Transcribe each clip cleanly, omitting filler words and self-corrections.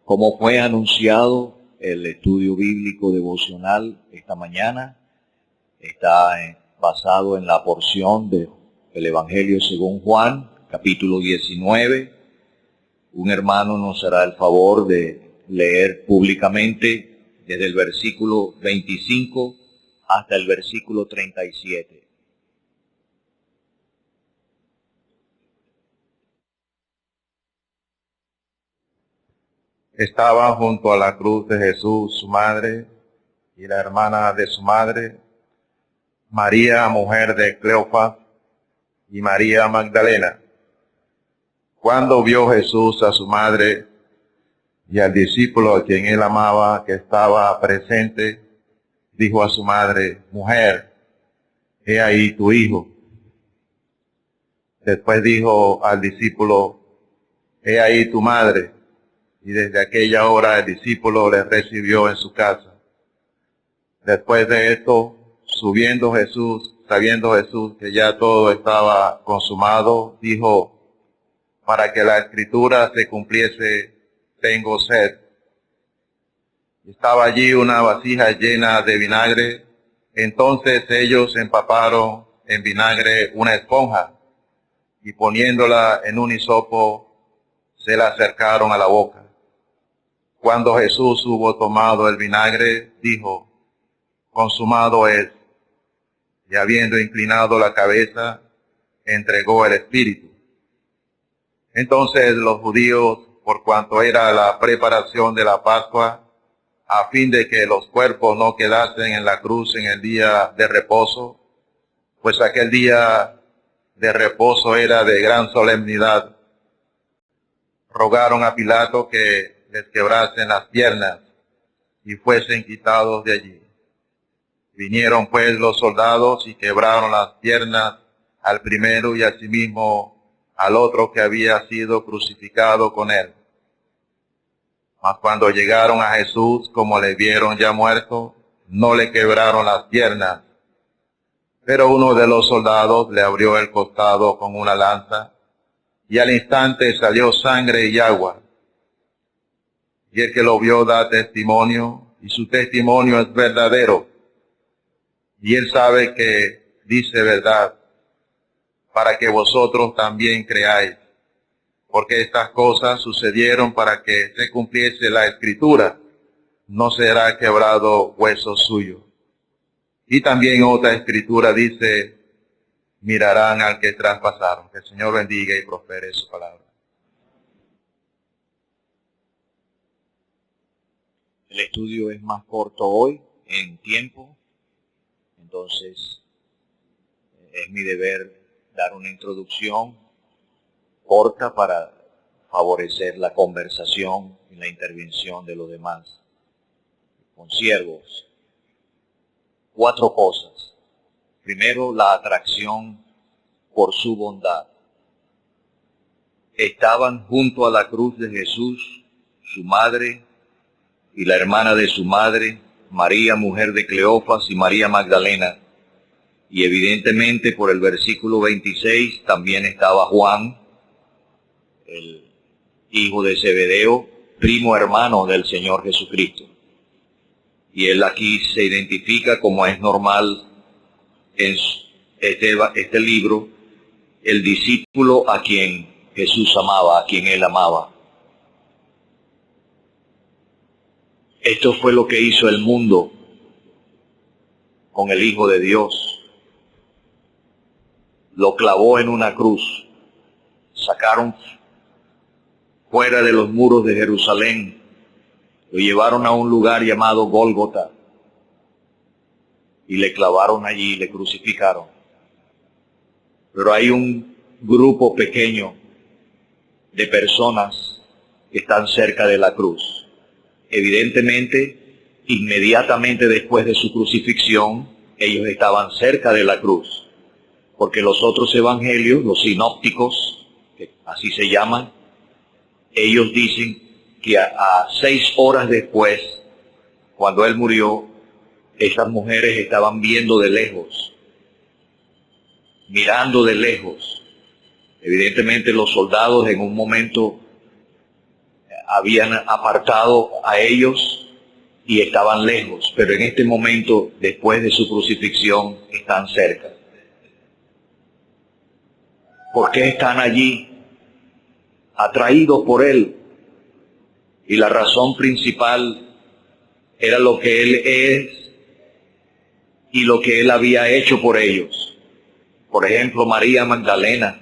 Como fue anunciado, el estudio bíblico devocional esta mañana está basado en la porción del Evangelio según Juan, capítulo 19. Un hermano nos hará el favor de leer públicamente desde el versículo 25 hasta el versículo 37. Estaba junto a la cruz de Jesús su madre y la hermana de su madre, María, mujer de Cleofas, y María Magdalena. Cuando vio Jesús a su madre y al discípulo a quien él amaba que estaba presente, dijo a su madre: Mujer, he ahí tu hijo. Después dijo al discípulo: He ahí tu madre. Y desde aquella hora el discípulo le recibió en su casa. Después de esto, sabiendo Jesús que ya todo estaba consumado, dijo: Para que la escritura se cumpliese, tengo sed. Estaba allí una vasija llena de vinagre. Entonces ellos empaparon en vinagre una esponja y poniéndola en un hisopo, se la acercaron a la boca. Cuando Jesús hubo tomado el vinagre, dijo: Consumado es. Y habiendo inclinado la cabeza, entregó el espíritu. Entonces los judíos, por cuanto era la preparación de la Pascua, a fin de que los cuerpos no quedasen en la cruz en el día de reposo, pues aquel día de reposo era de gran solemnidad, rogaron a Pilato que les quebrasen las piernas y fuesen quitados de allí. Vinieron pues los soldados y quebraron las piernas al primero y asimismo al otro que había sido crucificado con él. Mas cuando llegaron a Jesús, como le vieron ya muerto, no le quebraron las piernas. Pero uno de los soldados le abrió el costado con una lanza, y al instante salió sangre y agua. Y el que lo vio da testimonio, y su testimonio es verdadero. Y él sabe que dice verdad, para que vosotros también creáis. Porque estas cosas sucedieron para que se cumpliese la escritura: no será quebrado hueso suyo. Y también otra escritura dice: mirarán al que traspasaron. Que el Señor bendiga y prospere su palabra. El estudio es más corto hoy en tiempo, entonces es mi deber dar una introducción corta para favorecer la conversación y la intervención de los demás consiervos. 4 cosas. Primero, la atracción por su bondad. Estaban junto a la cruz de Jesús, su madre y la hermana de su madre, María, mujer de Cleofas, y María Magdalena. Y evidentemente por el versículo 26 también estaba Juan, el hijo de Zebedeo, primo hermano del Señor Jesucristo. Y él aquí se identifica, como es normal en este libro, el discípulo a quien Jesús amaba, a quien él amaba. Esto fue lo que hizo el mundo con el Hijo de Dios. Lo clavó en una cruz. Sacaron fuera de los muros de Jerusalén. Lo llevaron a un lugar llamado Gólgota. Y le clavaron allí y le crucificaron. Pero hay un grupo pequeño de personas que están cerca de la cruz. Evidentemente, inmediatamente después de su crucifixión, ellos estaban cerca de la cruz, porque los otros evangelios, los sinópticos, que así se llaman, ellos dicen que a 6 horas después, cuando él murió, esas mujeres estaban viendo de lejos, mirando de lejos. Evidentemente los soldados en un momento habían apartado a ellos y estaban lejos, pero en este momento, después de su crucifixión, están cerca. ¿Por qué están allí? Atraídos por Él. Y la razón principal era lo que Él es y lo que Él había hecho por ellos. Por ejemplo, María Magdalena.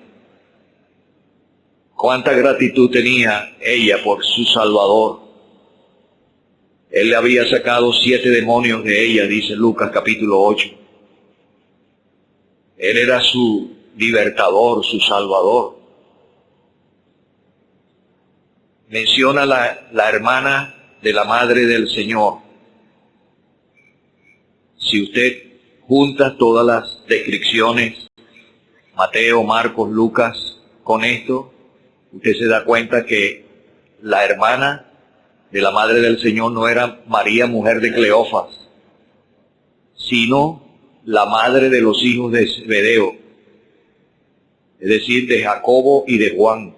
Cuánta gratitud tenía ella por su Salvador. Él le había sacado 7 demonios de ella, dice Lucas capítulo 8. Él era su libertador, su Salvador. Menciona la hermana de la Madre del Señor. Si usted junta todas las descripciones, Mateo, Marcos, Lucas, con esto, usted se da cuenta que la hermana de la Madre del Señor no era María, mujer de Cleofas, sino la madre de los hijos de Zebedeo, es decir, de Jacobo y de Juan,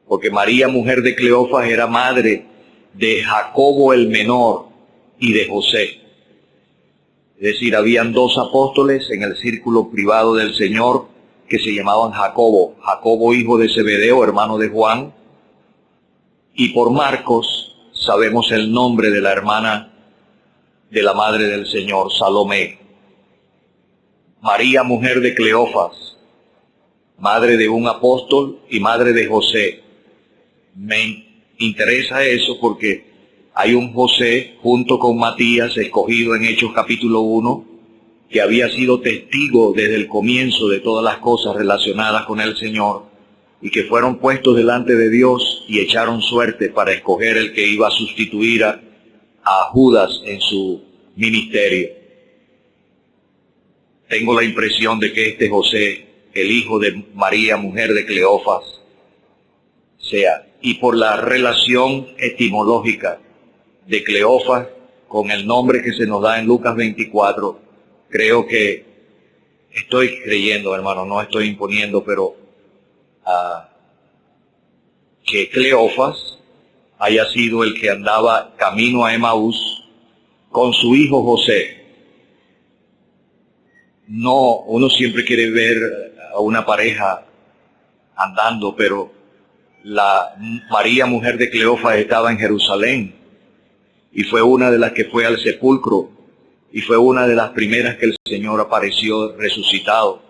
porque María, mujer de Cleofas, era madre de Jacobo el menor y de José. Es decir, habían 2 apóstoles en el círculo privado del Señor que se llamaban Jacobo. Jacobo, hijo de Zebedeo, hermano de Juan. Y por Marcos sabemos el nombre de la hermana de la Madre del Señor, Salomé. María, mujer de Cleofas, madre de un apóstol y madre de José. Me interesa eso porque hay un José junto con Matías, escogido en Hechos capítulo 1, que había sido testigo desde el comienzo de todas las cosas relacionadas con el Señor, y que fueron puestos delante de Dios y echaron suerte para escoger el que iba a sustituir a Judas en su ministerio. Tengo la impresión de que este José, el hijo de María, mujer de Cleofas, sea, y por la relación etimológica de Cleofas con el nombre que se nos da en Lucas 24, creo que estoy creyendo, hermano, no estoy imponiendo, pero que Cleofas haya sido el que andaba camino a Emaús con su hijo José. No, uno siempre quiere ver a una pareja andando, pero la María, mujer de Cleofas, estaba en Jerusalén y fue una de las que fue al sepulcro y fue una de las primeras que el Señor apareció resucitado.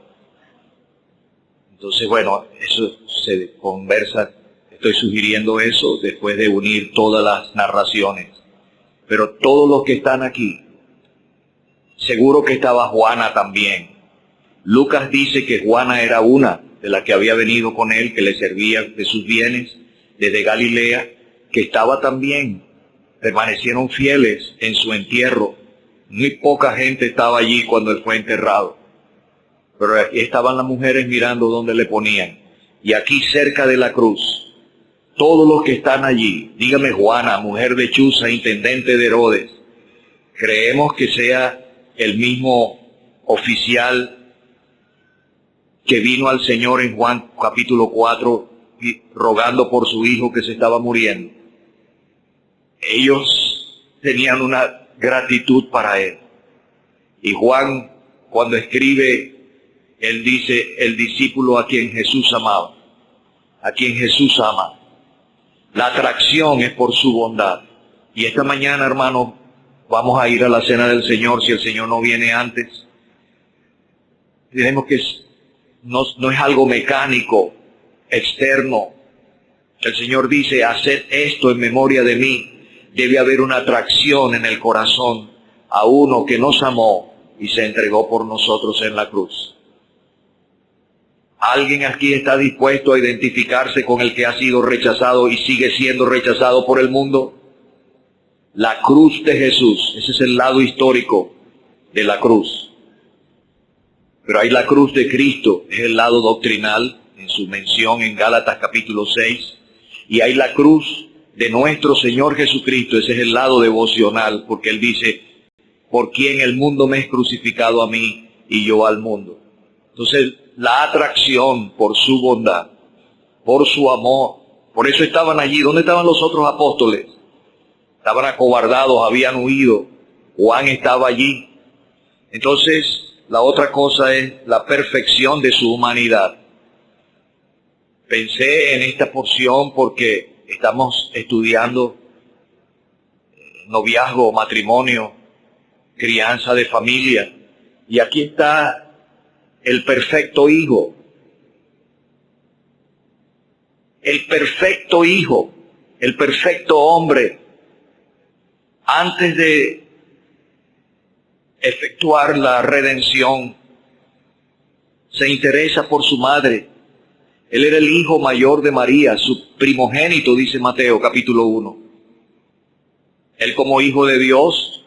Entonces, bueno, eso se conversa, estoy sugiriendo eso después de unir todas las narraciones. Pero todos los que están aquí, seguro que estaba Juana también. Lucas dice que Juana era una de las que había venido con él, que le servía de sus bienes desde Galilea, que estaba también, permanecieron fieles en su entierro. Muy poca gente estaba allí cuando él fue enterrado, pero aquí estaban las mujeres mirando dónde le ponían. Y aquí cerca de la cruz, todos los que están allí, dígame Juana, mujer de Chuza, intendente de Herodes, creemos que sea el mismo oficial que vino al Señor en Juan capítulo 4 rogando por su hijo que se estaba muriendo. Ellos tenían una gratitud para él. Y Juan, cuando escribe, él dice, el discípulo a quien Jesús amaba, a quien Jesús ama. La atracción es por su bondad. Y esta mañana, hermano, vamos a ir a la cena del Señor si el Señor no viene antes. Tenemos que no es algo mecánico, externo. El Señor dice, haced esto en memoria de mí. Debe haber una atracción en el corazón a uno que nos amó y se entregó por nosotros en la cruz. ¿Alguien aquí está dispuesto a identificarse con el que ha sido rechazado y sigue siendo rechazado por el mundo? La cruz de Jesús, ese es el lado histórico de la cruz. Pero hay la cruz de Cristo, es el lado doctrinal, en su mención en Gálatas capítulo 6. Y hay la cruz de nuestro Señor Jesucristo, ese es el lado devocional, porque Él dice, por quien el mundo me es crucificado a mí y yo al mundo. Entonces, la atracción por su bondad, por su amor, Por eso estaban allí. ¿Dónde estaban los otros apóstoles? Estaban acobardados, habían huido. Juan estaba allí. Entonces, la otra cosa es la perfección de su humanidad. Pensé en esta porción porque estamos estudiando noviazgo, matrimonio, crianza de familia. Y aquí está el perfecto hijo. El perfecto hijo, el perfecto hombre, antes de efectuar la redención, se interesa por su madre. Él era el hijo mayor de María, su primogénito, dice Mateo capítulo 1. Él como hijo de Dios,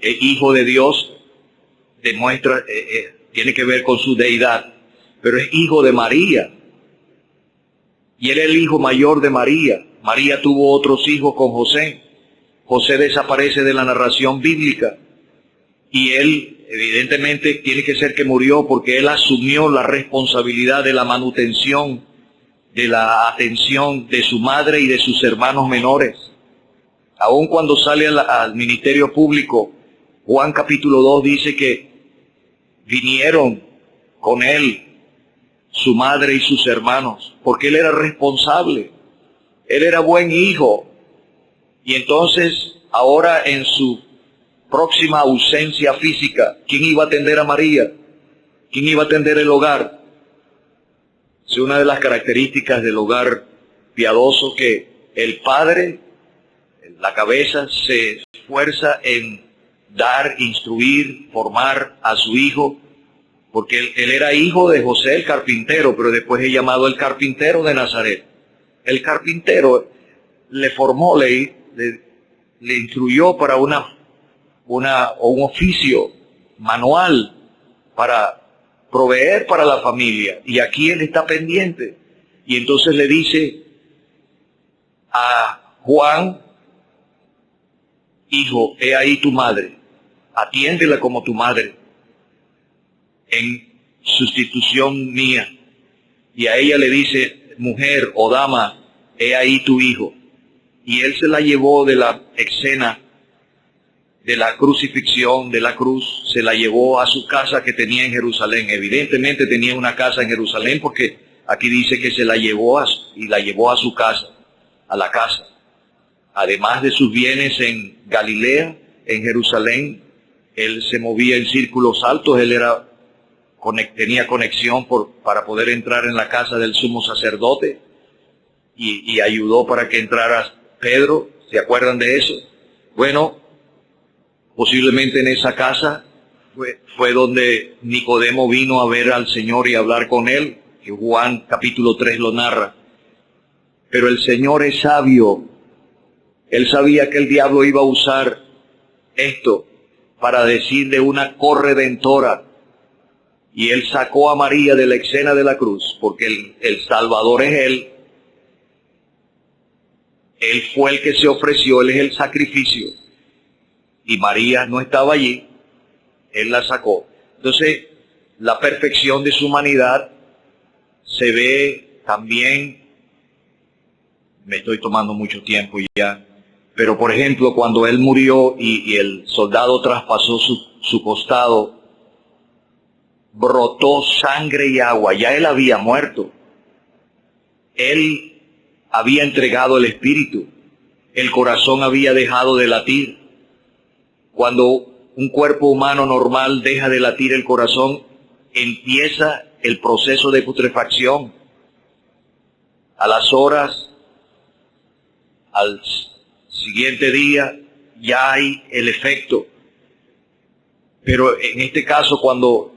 demuestra, tiene que ver con su deidad, pero es hijo de María. Y él es el hijo mayor de María. María tuvo otros hijos con José. José desaparece de la narración bíblica. Y él, evidentemente, tiene que ser que murió porque él asumió la responsabilidad de la manutención, de la atención de su madre y de sus hermanos menores. Aun cuando sale al ministerio público, Juan capítulo 2 dice que vinieron con él su madre y sus hermanos, porque él era responsable, él era buen hijo. Y entonces, ahora en su próxima ausencia física, ¿quién iba a atender a María? ¿Quién iba a atender el hogar? Es una de las características del hogar piadoso, que el padre, la cabeza, se esfuerza en dar, instruir, formar a su hijo, porque él era hijo de José el carpintero, pero después es llamado el carpintero de Nazaret. El carpintero le formó, le instruyó para un oficio manual para proveer para la familia. Y aquí él está pendiente. Y entonces le dice a Juan: hijo, he ahí tu madre, atiéndela como tu madre, en sustitución mía. Y a ella le dice: mujer o dama, he ahí tu hijo. Y él se la llevó de la escena de la crucifixión, de la cruz, se la llevó a su casa que tenía en Jerusalén. Evidentemente tenía una casa en Jerusalén, porque aquí dice que se la llevó y la llevó a su casa, a la casa. Además de sus bienes en Galilea, en Jerusalén, él se movía en círculos altos. Él tenía conexión para poder entrar en la casa del sumo sacerdote, y ayudó para que entrara Pedro. ¿Se acuerdan de eso? Bueno, posiblemente en esa casa fue donde Nicodemo vino a ver al Señor y a hablar con él, que Juan capítulo 3 lo narra. Pero el Señor es sabio. Él sabía que el diablo iba a usar esto para decirle una corredentora. Y él sacó a María de la escena de la cruz, porque el Salvador es él. Él fue el que se ofreció, él es el sacrificio. Y María no estaba allí, él la sacó. Entonces, la perfección de su humanidad se ve también. Me estoy tomando mucho tiempo ya. Pero por ejemplo, cuando él murió y el soldado traspasó su costado, brotó sangre y agua. Ya él había muerto. Él había entregado el espíritu. El corazón había dejado de latir. Cuando un cuerpo humano normal deja de latir el corazón, empieza el proceso de putrefacción. A las horas, al siguiente día, ya hay el efecto. Pero en este caso, cuando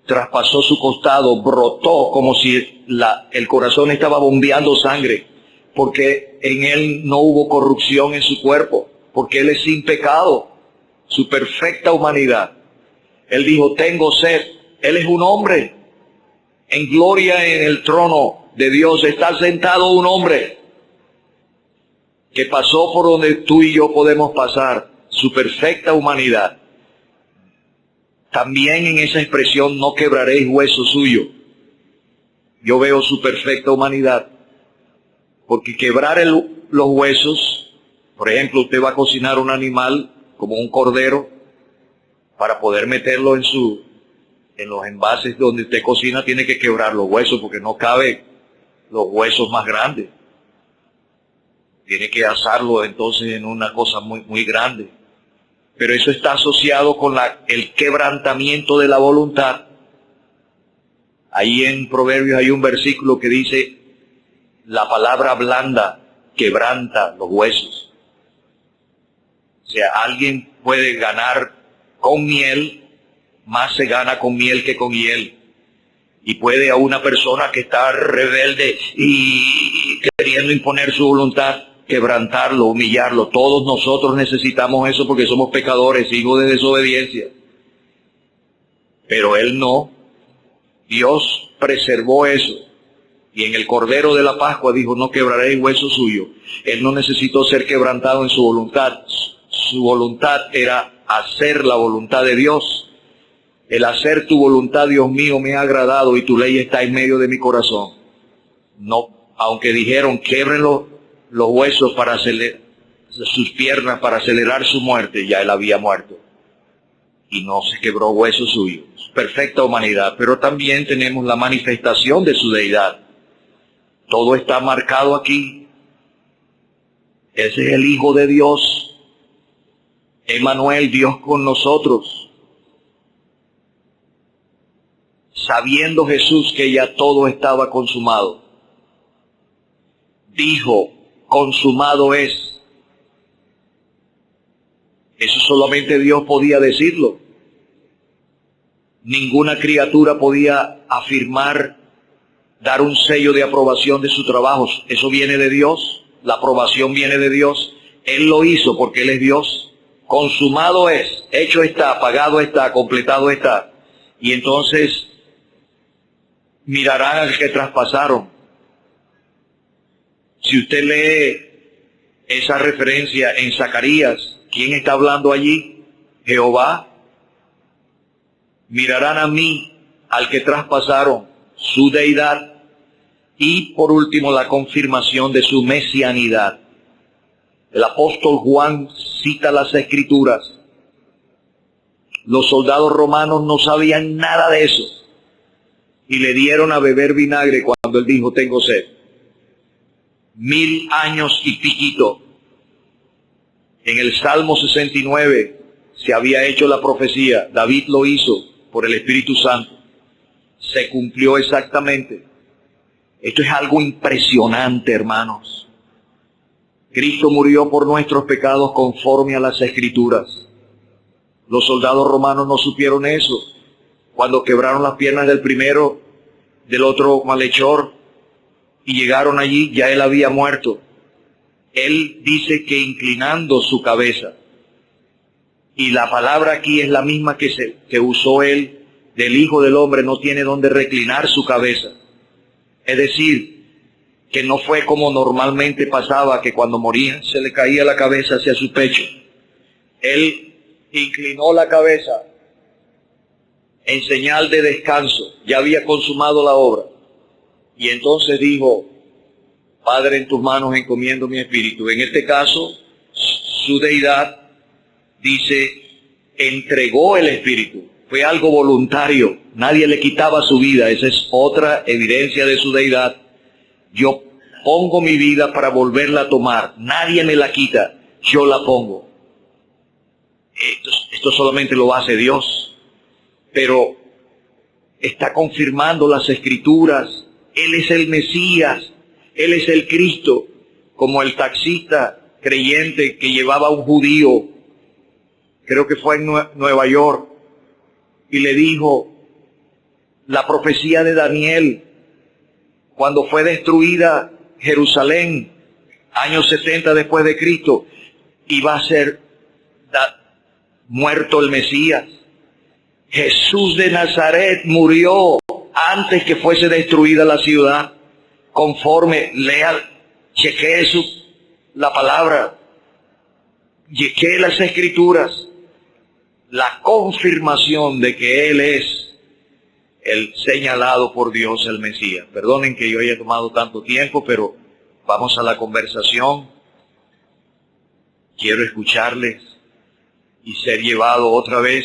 traspasó su costado, brotó como si el corazón estaba bombeando sangre, porque en él no hubo corrupción en su cuerpo, porque él es sin pecado, su perfecta humanidad. Él dijo: tengo sed. Él es un hombre. En gloria en el trono de Dios está sentado un hombre que pasó por donde tú y yo podemos pasar, su perfecta humanidad. También en esa expresión: no quebraréis hueso suyo. Yo veo su perfecta humanidad. Porque quebrar los huesos, por ejemplo, usted va a cocinar un animal como un cordero para poder meterlo en los envases donde usted cocina, tiene que quebrar los huesos porque no cabe los huesos más grandes. Tiene que asarlo entonces en una cosa muy, muy grande. Pero eso está asociado con el quebrantamiento de la voluntad. Ahí en Proverbios hay un versículo que dice, la palabra blanda quebranta los huesos. O sea, alguien puede ganar con miel, más se gana con miel que con hiel. Y puede a una persona que está rebelde y queriendo imponer su voluntad, quebrantarlo, humillarlo. Todos nosotros necesitamos eso porque somos pecadores, hijos de desobediencia. Pero él no. Dios preservó eso. Y en el Cordero de la Pascua dijo, no quebraréis hueso suyo. Él no necesitó ser quebrantado en su voluntad. Su voluntad era hacer la voluntad de Dios. El hacer tu voluntad, Dios mío, me ha agradado y tu ley está en medio de mi corazón. No, aunque dijeron, quiebren los huesos para acelerar sus piernas, para acelerar su muerte, ya él había muerto. Y no se quebró hueso suyo. Perfecta humanidad, pero también tenemos la manifestación de su deidad. Todo está marcado aquí. Ese es el Hijo de Dios. Emmanuel, Dios con nosotros. Sabiendo Jesús que ya todo estaba consumado, dijo, consumado es. Eso solamente Dios podía decirlo. Ninguna criatura podía afirmar, dar un sello de aprobación de su trabajo. Eso viene de Dios, la aprobación viene de Dios. Él lo hizo porque Él es Dios. Consumado es, hecho está, pagado está, completado está. Y entonces mirarán al que traspasaron. Si usted lee esa referencia en Zacarías, ¿quién está hablando allí? Jehová. Mirarán a mí, al que traspasaron, su deidad. Y por último, la confirmación de su mesianidad. El apóstol Juan cita las Escrituras. Los soldados romanos no sabían nada de eso. Y le dieron a beber vinagre cuando él dijo, tengo sed. 1000 años y piquito. En el Salmo 69 se había hecho la profecía. David lo hizo por el Espíritu Santo. Se cumplió exactamente. Esto es algo impresionante, hermanos. Cristo murió por nuestros pecados conforme a las Escrituras. Los soldados romanos no supieron eso. Cuando quebraron las piernas del primero, del otro malhechor, y llegaron allí, ya él había muerto. Él dice que inclinando su cabeza, y la palabra aquí es la misma que usó él, del Hijo del Hombre, no tiene donde reclinar su cabeza. Es decir, que no fue como normalmente pasaba, que cuando moría se le caía la cabeza hacia su pecho. Él inclinó la cabeza en señal de descanso, ya había consumado la obra. Y entonces dijo, Padre, en tus manos encomiendo mi espíritu. En este caso, su deidad, dice, entregó el espíritu. Fue algo voluntario, nadie le quitaba su vida. Esa es otra evidencia de su deidad. Yo pongo mi vida para volverla a tomar, nadie me la quita, yo la pongo. Esto solamente lo hace Dios. Pero está confirmando las Escrituras. Él es el Mesías, Él es el Cristo, como el taxista creyente que llevaba a un judío, creo que fue en Nueva York, y le dijo la profecía de Daniel, cuando fue destruida Jerusalén, años 70 después de Cristo, iba a ser muerto el Mesías. Jesús de Nazaret murió antes que fuese destruida la ciudad. Conforme, chequee la palabra, chequee las Escrituras, la confirmación de que Él es el señalado por Dios, el Mesías. Perdonen que yo haya tomado tanto tiempo, pero Vamos a la conversación. Quiero escucharles y ser llevado otra vez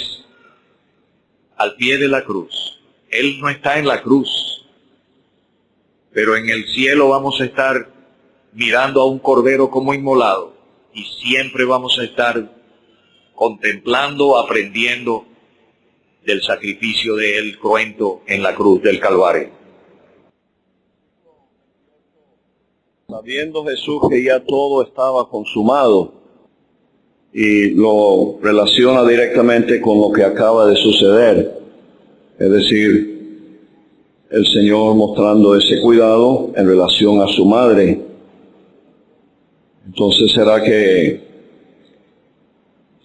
al pie de la cruz. Él no está en la cruz, pero en el cielo vamos a estar mirando a un cordero como inmolado y siempre vamos a estar contemplando, aprendiendo del sacrificio de él cruento en la cruz del Calvario. Sabiendo Jesús que ya todo estaba consumado, y lo relaciona directamente con lo que acaba de suceder, es decir, el Señor mostrando ese cuidado en relación a su madre. Entonces, ¿será que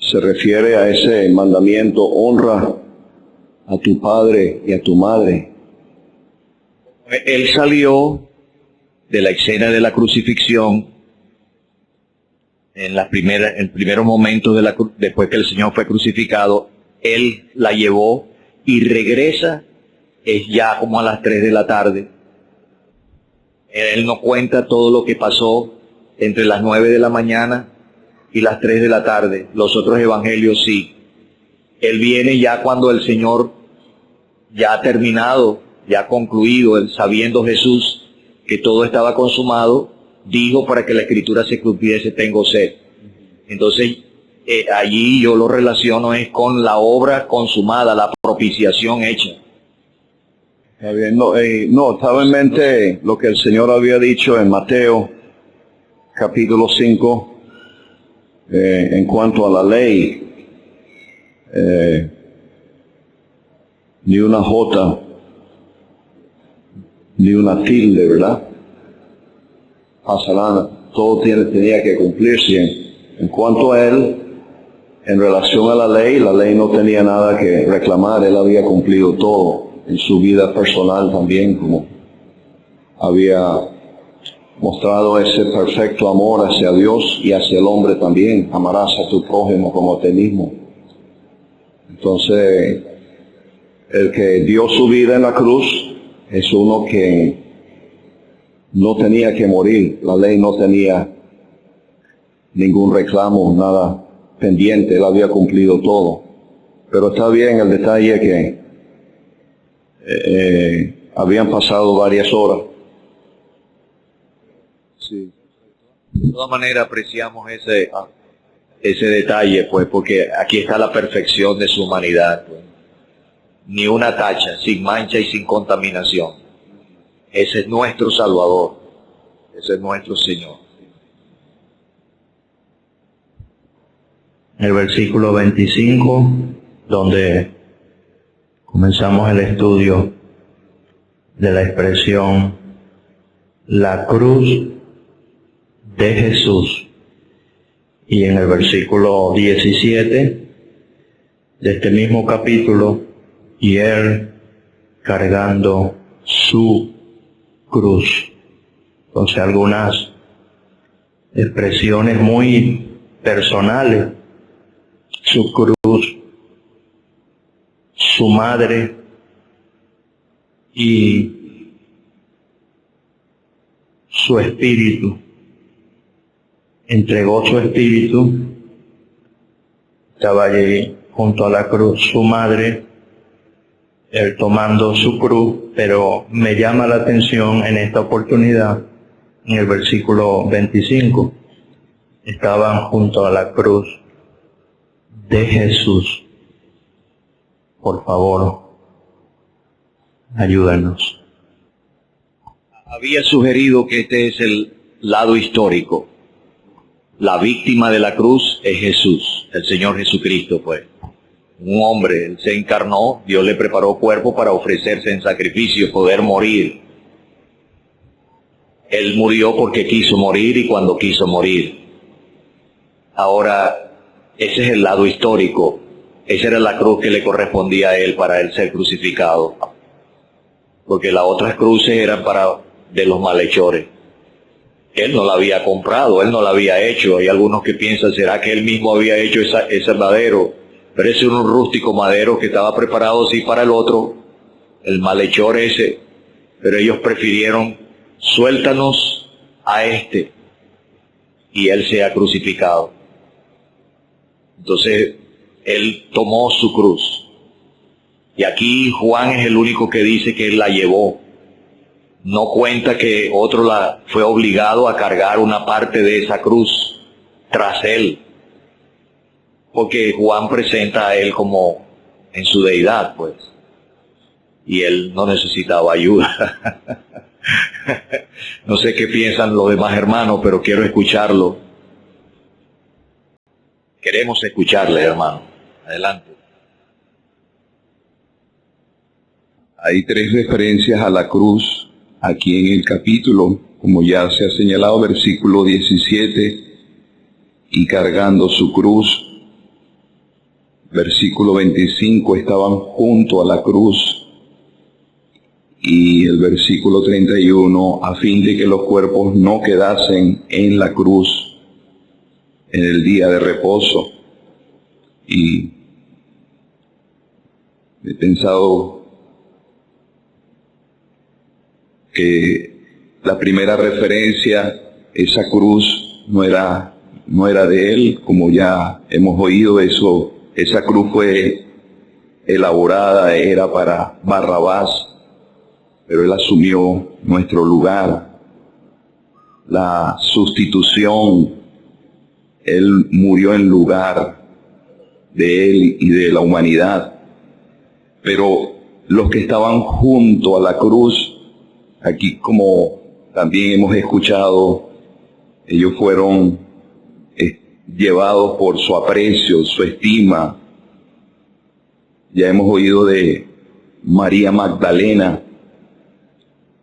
se refiere a ese mandamiento: honra a tu padre y a tu madre? Él salió de la escena de la crucifixión en primeros momentos después que el Señor fue crucificado. Él la llevó y regresa, es ya como a las 3 de la tarde. Él no cuenta todo lo que pasó entre las 9 de la mañana y las 3 de la tarde. Los otros evangelios sí. Él viene ya cuando el Señor ya ha terminado, ya ha concluido, él, sabiendo Jesús que todo estaba consumado, dijo para que la escritura se cumpliese: tengo sed. Entonces, allí yo lo relaciono es con la obra consumada, la propiciación hecha. Está bien. No, estaba en mente lo que el Señor había dicho en Mateo, capítulo 5, en cuanto a la ley. Ni una jota, ni una tilde, ¿verdad? Todo tenía que cumplirse. En cuanto a él, en relación a la ley no tenía nada que reclamar. Él había cumplido todo en su vida personal también, como había mostrado ese perfecto amor hacia Dios y hacia el hombre también. Amarás a tu prójimo como a ti mismo. Entonces, el que dio su vida en la cruz es uno que no tenía que morir. La ley no tenía ningún reclamo, nada pendiente. Él había cumplido todo. Pero está bien el detalle que habían pasado varias horas. Sí. De todas maneras apreciamos ese detalle, pues, porque aquí está la perfección de su humanidad, pues. Ni una tacha, sin mancha y sin contaminación. Ese es nuestro Salvador, ese es nuestro Señor. El versículo 25, donde comenzamos el estudio de la expresión la cruz de Jesús, y en el versículo 17 de este mismo capítulo: y él cargando su cruz. Entonces, algunas expresiones muy personales: su cruz, su madre y su espíritu. Entregó su espíritu, estaba allí junto a la cruz su madre, él tomando su cruz, pero me llama la atención en esta oportunidad, en el versículo 25, estaban junto a la cruz de Jesús. Por favor, ayúdanos. Había sugerido que este es el lado histórico. La víctima de la cruz es Jesús, el Señor Jesucristo, pues. Un hombre, él se encarnó, Dios le preparó cuerpo para ofrecerse en sacrificio, poder morir. Él murió porque quiso morir y cuando quiso morir. Ahora, ese es el lado histórico. Esa era la cruz que le correspondía a él para él ser crucificado. Porque las otras cruces eran de los malhechores. Él no la había comprado, él no la había hecho. Hay algunos que piensan, ¿será que él mismo había hecho ese madero? Pero ese era un rústico madero que estaba preparado así para el otro, el malhechor ese. Pero ellos prefirieron: suéltanos a este y él sea crucificado. Entonces, él tomó su cruz. Y aquí Juan es el único que dice que él la llevó. No cuenta que otro fue obligado a cargar una parte de esa cruz tras él. Porque Juan presenta a él como en su deidad, pues. Y él no necesitaba ayuda. No sé qué piensan los demás hermanos, pero quiero escucharlo. Queremos escucharle, hermano. Adelante. Hay 3 referencias a la cruz aquí en el capítulo, como ya se ha señalado, versículo 17, y cargando su cruz. Versículo 25, estaban junto a la cruz. Y el versículo 31, a fin de que los cuerpos no quedasen en la cruz en el día de reposo. Y he pensado que la primera referencia, esa cruz no era de él, como ya hemos oído eso. Esa cruz fue elaborada, era para Barrabás, pero él asumió nuestro lugar, la sustitución. Él murió en lugar de él y de la humanidad. Pero los que estaban junto a la cruz, aquí como también hemos escuchado, ellos fueron llevados por su aprecio, su estima. Ya hemos oído de María Magdalena,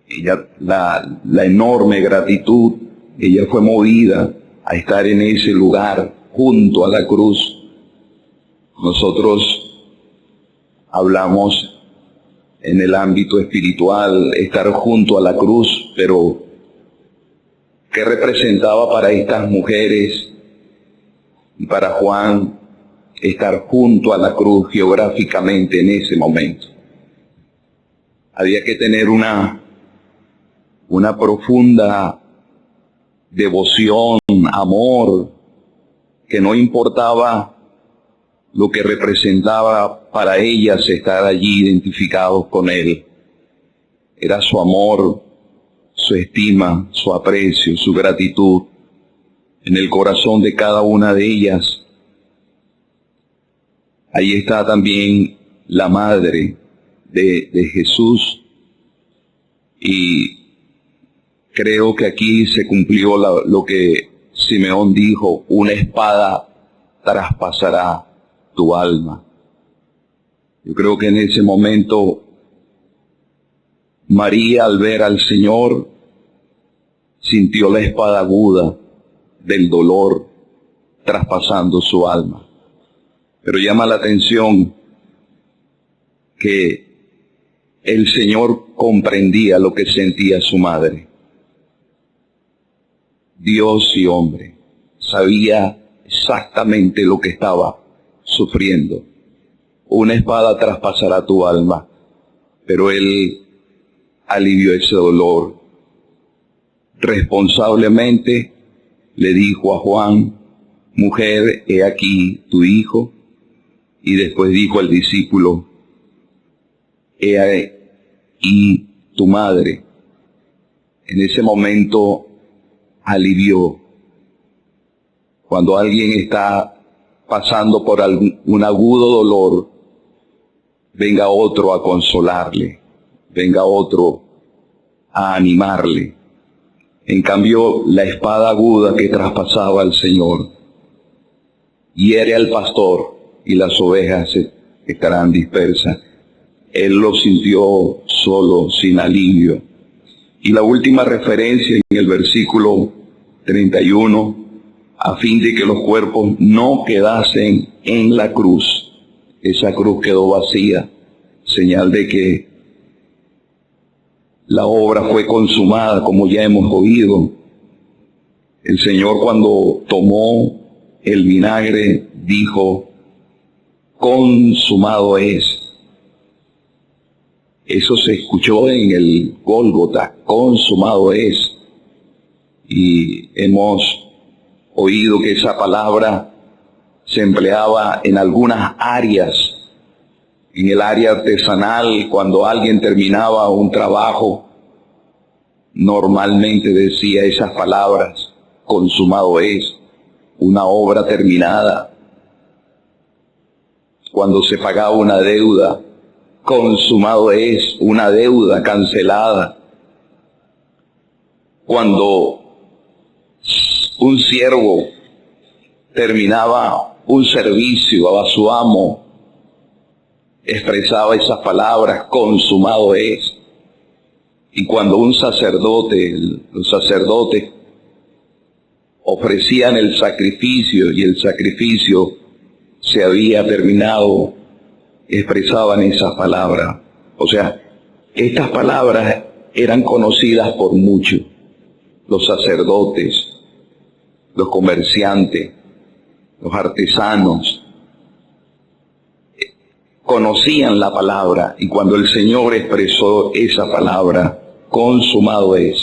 ella, la enorme gratitud, ella fue movida a estar en ese lugar junto a la cruz. Nosotros hablamos en el ámbito espiritual, estar junto a la cruz, pero ¿qué representaba para estas mujeres y para Juan estar junto a la cruz geográficamente en ese momento? Había que tener una profunda devoción, amor, que no importaba lo que representaba para ellas estar allí identificados con él. Era su amor, su estima, su aprecio, su gratitud en el corazón de cada una de ellas. Ahí está también la madre de Jesús, y creo que aquí se cumplió lo que Simeón dijo: una espada traspasará tu alma. Yo creo que en ese momento María, al ver al Señor, sintió la espada aguda del dolor traspasando su alma. Pero llama la atención que el Señor comprendía lo que sentía su madre. Dios y hombre, sabía exactamente lo que estaba sufriendo. Una espada traspasará tu alma, pero Él alivió ese dolor. Responsablemente le dijo a Juan: mujer, he aquí tu hijo. Y después dijo al discípulo: he ahí tu madre. En ese momento alivió. Cuando alguien está pasando por un agudo dolor, venga otro a consolarle, venga otro a animarle. En cambio, la espada aguda que traspasaba al Señor hiere al pastor y las ovejas estarán dispersas. Él lo sintió solo, sin alivio. Y la última referencia en el versículo 31, a fin de que los cuerpos no quedasen en la cruz. Esa cruz quedó vacía, señal de que la obra fue consumada, como ya hemos oído. El Señor, cuando tomó el vinagre, dijo: consumado es. Eso se escuchó en el Gólgota: consumado es. y hemos oído que esa palabra se empleaba en algunas áreas. En el área artesanal, cuando alguien terminaba un trabajo, normalmente decía esas palabras: consumado es, una obra terminada. Cuando se pagaba una deuda, consumado es, una deuda cancelada. Cuando un siervo terminaba un servicio a su amo, expresaba esas palabras: consumado es. Y cuando un sacerdote, los sacerdotes ofrecían el sacrificio y el sacrificio se había terminado, expresaban esas palabras. O sea, estas palabras eran conocidas por muchos: los sacerdotes, los comerciantes, los artesanos. Conocían la palabra, y cuando el Señor expresó esa palabra, consumado es,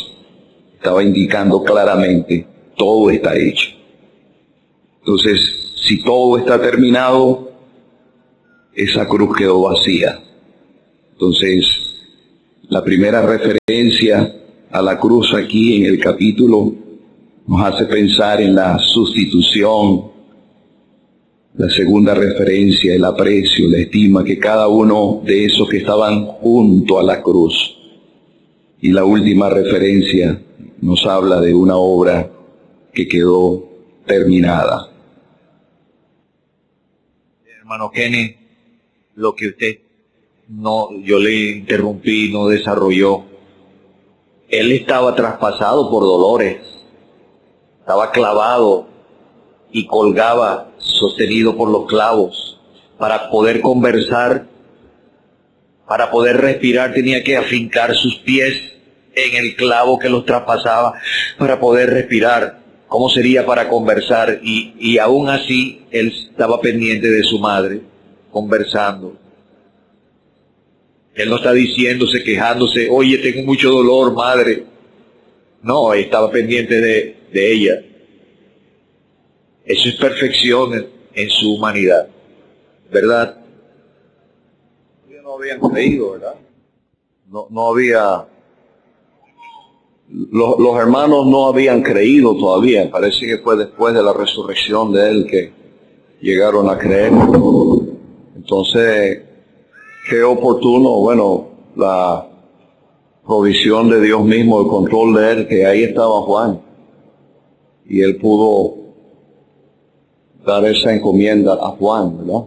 estaba indicando claramente: todo está hecho. Entonces, si todo está terminado, esa cruz quedó vacía. Entonces, la primera referencia a la cruz aquí en el capítulo nos hace pensar en la sustitución. La segunda referencia, el aprecio, la estima que cada uno de esos que estaban junto a la cruz. Y la última referencia nos habla de una obra que quedó terminada. Hermano Kenny, lo que usted yo le interrumpí, no desarrolló. Él estaba traspasado por dolores, estaba clavado y colgaba sostenido por los clavos. Para poder conversar, para poder respirar, tenía que afincar sus pies en el clavo que los traspasaba para poder respirar. ¿Cómo sería para conversar? Y aún así, él estaba pendiente de su madre, conversando. Él no está diciéndose, quejándose: oye, tengo mucho dolor, madre. No, estaba pendiente de ella. Eso es perfección en su humanidad, ¿verdad? Ellos no habían creído, ¿verdad? No había... Los hermanos no habían creído todavía. Parece que fue después de la resurrección de él que llegaron a creer. Entonces, qué oportuno, bueno, la provisión de Dios mismo, el control de él, que ahí estaba Juan. Y él pudo dar esa encomienda a Juan, ¿verdad?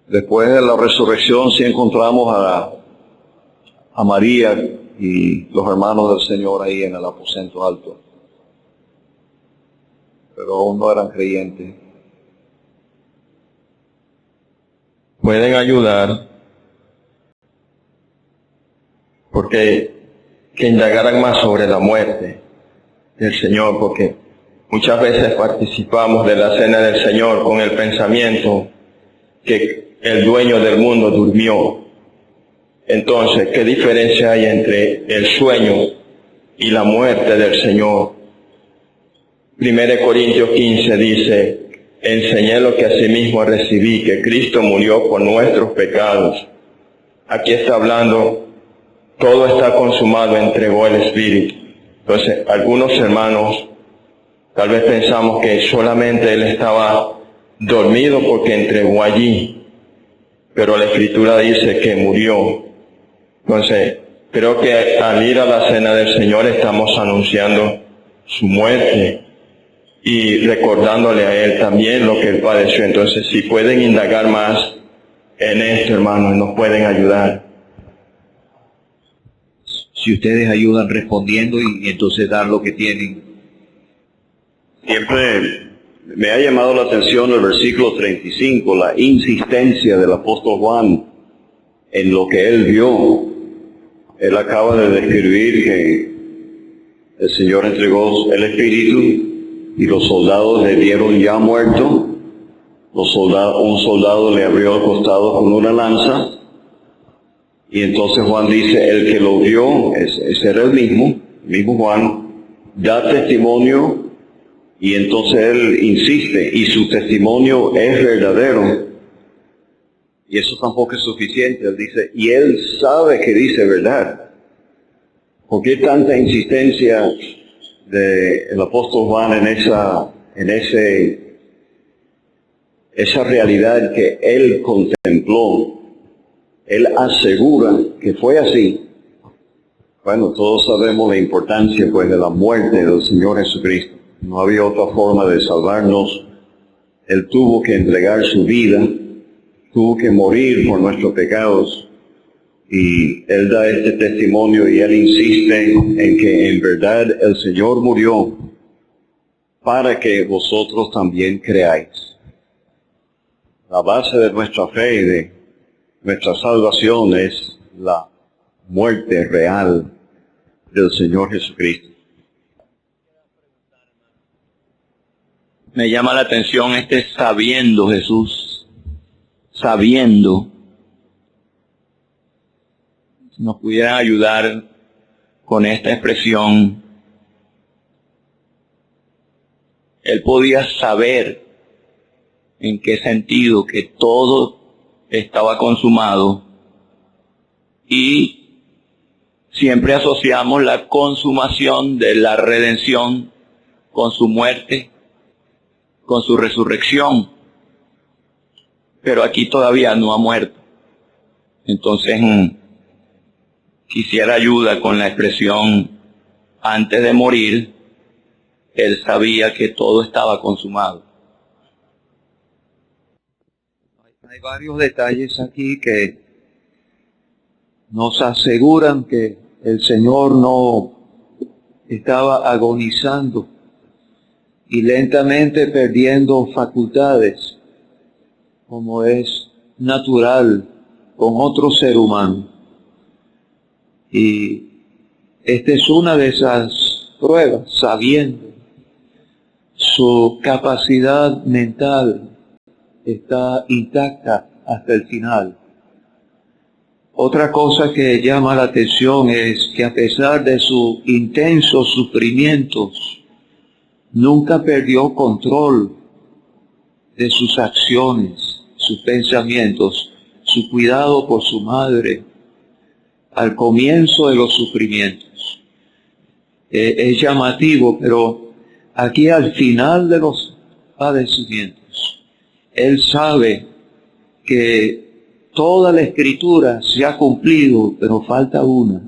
Después de la resurrección sí encontramos a María y los hermanos del Señor ahí en el aposento alto. Pero aún no eran creyentes. Pueden ayudar porque que indagaran más sobre la muerte del Señor, porque muchas veces participamos de la cena del Señor con el pensamiento que el dueño del mundo durmió. Entonces, ¿qué diferencia hay entre el sueño y la muerte del Señor? 1 Corintios 15 dice: enseñé lo que asimismo recibí, que Cristo murió por nuestros pecados. Aquí está hablando, todo está consumado, entregó el Espíritu. Entonces, algunos hermanos tal vez pensamos que solamente Él estaba dormido porque entregó allí, pero la Escritura dice que murió. Entonces, creo que al ir a la cena del Señor estamos anunciando su muerte y recordándole a Él también lo que Él padeció. Entonces, si pueden indagar más en esto, hermanos, nos pueden ayudar. Si ustedes ayudan respondiendo y entonces dan lo que tienen. Siempre me ha llamado la atención el versículo 35, la insistencia del apóstol Juan en lo que él vio. Él acaba de describir que el Señor entregó el Espíritu y los soldados le dieron ya muerto. Un soldado le abrió el costado con una lanza. Y entonces Juan dice, el que lo vio, ese era el mismo Juan, da testimonio y entonces él insiste y su testimonio es verdadero. Y eso tampoco es suficiente. Él dice, y él sabe que dice verdad. ¿Por qué tanta insistencia del apóstol Juan en esa realidad que él contempló? Él asegura que fue así. Bueno, todos sabemos la importancia pues de la muerte del Señor Jesucristo. No había otra forma de salvarnos. Él tuvo que entregar su vida, tuvo que morir por nuestros pecados. Y él da este testimonio y él insiste en que en verdad el Señor murió para que vosotros también creáis. La base de nuestra fe y de nuestra salvación es la muerte real del Señor Jesucristo. Me llama la atención sabiendo Jesús, sabiendo. Nos pudieran ayudar con esta expresión. Él podía saber en qué sentido que todo estaba consumado y siempre asociamos la consumación de la redención con su muerte, con su resurrección, pero aquí todavía no ha muerto. Entonces quisiera ayuda con la expresión antes de morir, él sabía que todo estaba consumado. Hay varios detalles aquí que nos aseguran que el Señor no estaba agonizando y lentamente perdiendo facultades, como es natural con otro ser humano. Y esta es una de esas pruebas, sabiendo su capacidad mental está intacta hasta el final. Otra cosa que llama la atención es que a pesar de sus intensos sufrimientos, nunca perdió control de sus acciones, sus pensamientos, su cuidado por su madre, al comienzo de los sufrimientos. Es llamativo, pero aquí al final de los padecimientos, él sabe que toda la Escritura se ha cumplido, pero falta una.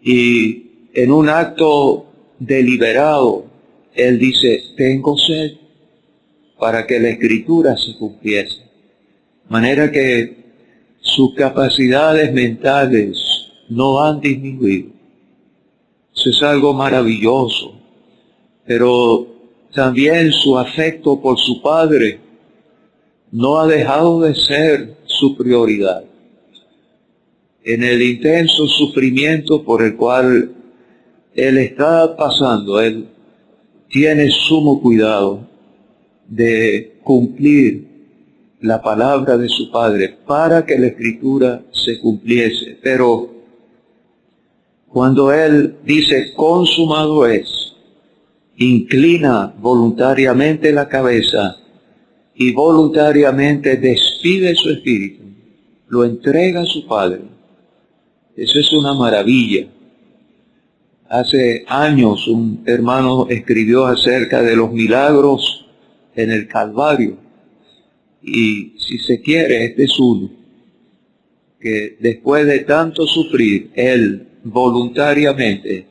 Y en un acto deliberado, él dice, tengo sed, para que la Escritura se cumpliese. De manera que sus capacidades mentales no han disminuido. Eso es algo maravilloso. Pero también su afecto por su padre no ha dejado de ser su prioridad. En el intenso sufrimiento por el cual él está pasando, él tiene sumo cuidado de cumplir la palabra de su Padre para que la Escritura se cumpliese. Pero cuando él dice consumado es, inclina voluntariamente la cabeza y voluntariamente despide su espíritu, lo entrega a su Padre. Eso es una maravilla. Hace años un hermano escribió acerca de los milagros en el Calvario. Y si se quiere, este es uno, que después de tanto sufrir, él voluntariamente,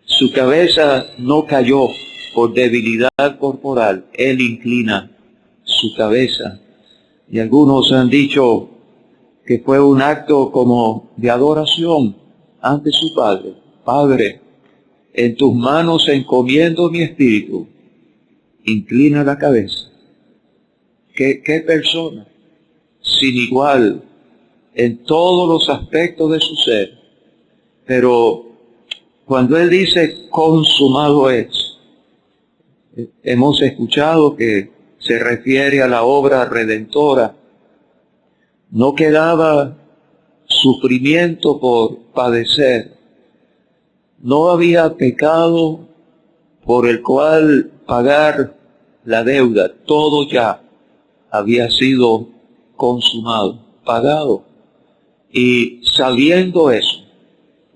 su cabeza no cayó por debilidad corporal, él inclina su cabeza. Y algunos han dicho que fue un acto como de adoración ante su Padre. Padre, en tus manos encomiendo mi espíritu, inclina la cabeza. ¿Qué persona sin igual en todos los aspectos de su ser? Pero cuando él dice consumado es, hemos escuchado que se refiere a la obra redentora. No quedaba sufrimiento por padecer. No había pecado por el cual pagar la deuda. Todo ya había sido consumado, pagado. Y sabiendo eso,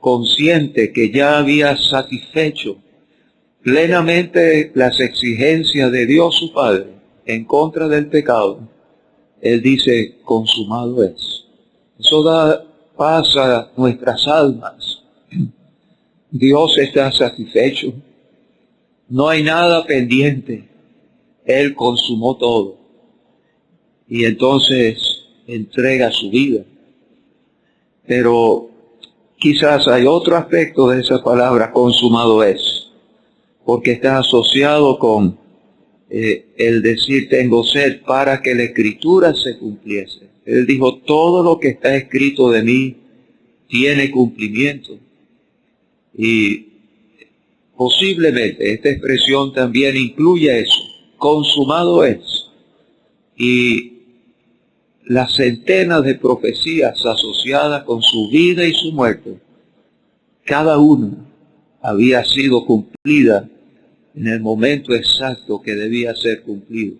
consciente que ya había satisfecho plenamente las exigencias de Dios su Padre en contra del pecado, Él dice, consumado es. Eso da paz a nuestras almas. Dios está satisfecho. No hay nada pendiente. Él consumó todo. Y entonces entrega su vida. Pero quizás hay otro aspecto de esa palabra, consumado es, porque está asociado con el decir tengo sed para que la escritura se cumpliese. Él dijo, todo lo que está escrito de mí tiene cumplimiento. Y posiblemente esta expresión también incluye eso, consumado es. Y las centenas de profecías asociadas con su vida y su muerte, cada una había sido cumplida en el momento exacto que debía ser cumplido.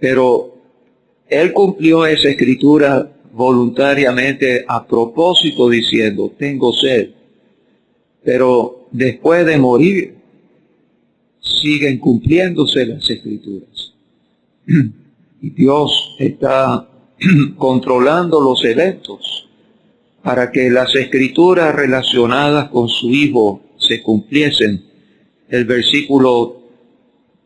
Pero Él cumplió esa escritura voluntariamente a propósito diciendo, tengo sed. Pero después de morir, siguen cumpliéndose las escrituras. Y Dios está controlando los eventos para que las escrituras relacionadas con su Hijo se cumpliesen. El versículo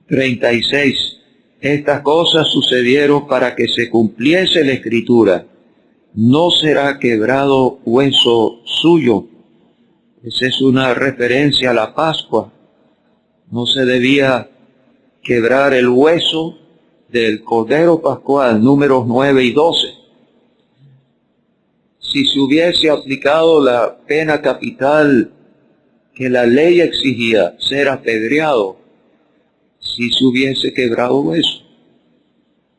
36, estas cosas sucedieron para que se cumpliese la escritura. No será quebrado hueso suyo. Esa es una referencia a la Pascua. No se debía quebrar el hueso del Cordero Pascual, números 9 y 12. Si se hubiese aplicado la pena capital que la ley exigía, ser apedreado, si se hubiese quebrado hueso.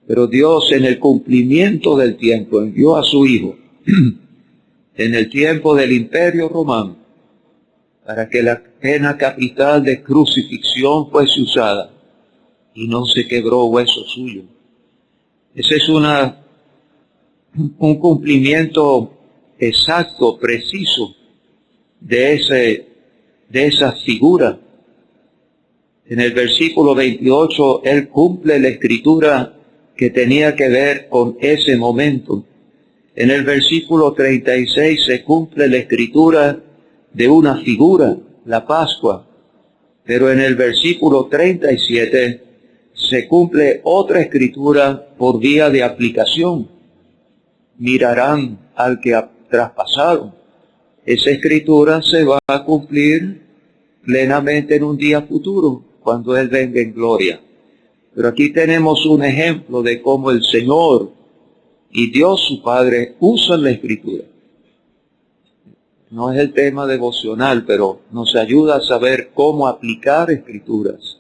Pero Dios, en el cumplimiento del tiempo, envió a su Hijo en el tiempo del Imperio Romano para que la pena capital de crucifixión fuese usada y no se quebró hueso suyo. Ese es un cumplimiento exacto, preciso de esa figura. En el versículo 28, Él cumple la escritura que tenía que ver con ese momento. En el versículo 36 se cumple la escritura de una figura, la Pascua. Pero en el versículo 37 se cumple otra escritura por vía de aplicación. Mirarán al que traspasaron. Esa escritura se va a cumplir plenamente en un día futuro, cuando Él venga en gloria. Pero aquí tenemos un ejemplo de cómo el Señor y Dios su Padre usan la escritura. No es el tema devocional, pero nos ayuda a saber cómo aplicar escrituras